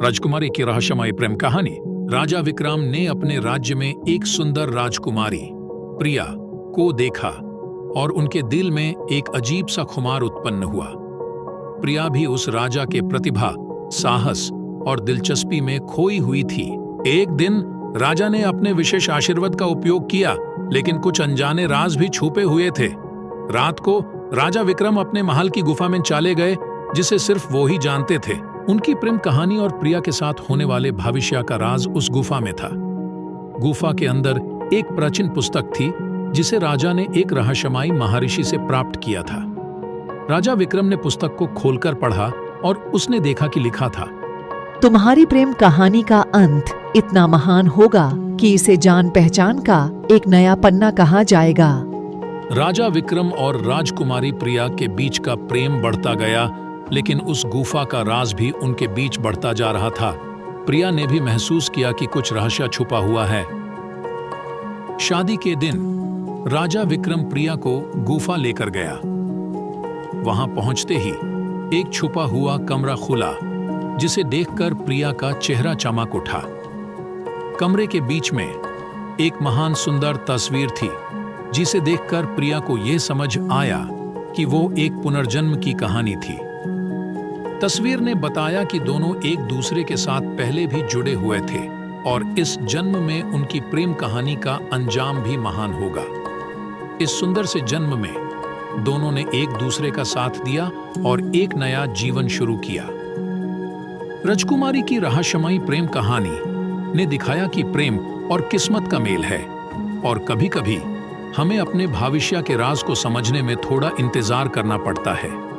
राजकुमारी की रहस्यमयी प्रेम कहानी। राजा विक्रम ने अपने राज्य में एक सुंदर राजकुमारी प्रिया को देखा और उनके दिल में एक अजीब सा खुमार उत्पन्न हुआ। प्रिया भी उस राजा के प्रतिभा, साहस और दिलचस्पी में खोई हुई थी। एक दिन राजा ने अपने विशेष आशीर्वाद का उपयोग किया, लेकिन कुछ अनजाने राज भी छुपे हुए थे। रात को राजा विक्रम अपने महल की गुफा में चले गए, जिसे सिर्फ वो ही जानते थे। उनकी प्रेम कहानी और प्रिया के साथ होने वाले भविष्य का राज उस गुफा में था। गुफा के अंदर एक प्राचीन पुस्तक थी, जिसे राजा ने एक रहस्यमयी महर्षि से प्राप्त किया था। राजा विक्रम ने पुस्तक को खोलकर पढ़ा और उसने देखा कि लिखा था, तुम्हारी प्रेम कहानी का अंत इतना महान होगा कि इसे जान पहचान का एक नया पन्ना कहा जाएगा। राजा विक्रम और राजकुमारी प्रिया के बीच का प्रेम बढ़ता गया, लेकिन उस गुफा का राज भी उनके बीच बढ़ता जा रहा था। प्रिया ने भी महसूस किया कि कुछ रहस्य छुपा हुआ है। शादी के दिन राजा विक्रम प्रिया को गुफा लेकर गया। वहां पहुंचते ही एक छुपा हुआ कमरा खुला, जिसे देखकर प्रिया का चेहरा चमक उठा। कमरे के बीच में एक महान सुंदर तस्वीर थी, जिसे देखकर प्रिया को यह समझ आया कि वो एक पुनर्जन्म की कहानी थी। तस्वीर ने बताया कि दोनों एक दूसरे के साथ पहले भी जुड़े हुए थे और इस जन्म में उनकी प्रेम कहानी का अंजाम भी महान होगा। इस सुंदर से जन्म में दोनों ने एक दूसरे का साथ दिया और एक नया जीवन शुरू किया। राजकुमारी की रहस्यमयी प्रेम कहानी ने दिखाया कि प्रेम और किस्मत का मेल है, और कभी-कभी हमें अपने भविष्य के राज को समझने में थोड़ा इंतजार करना पड़ता है।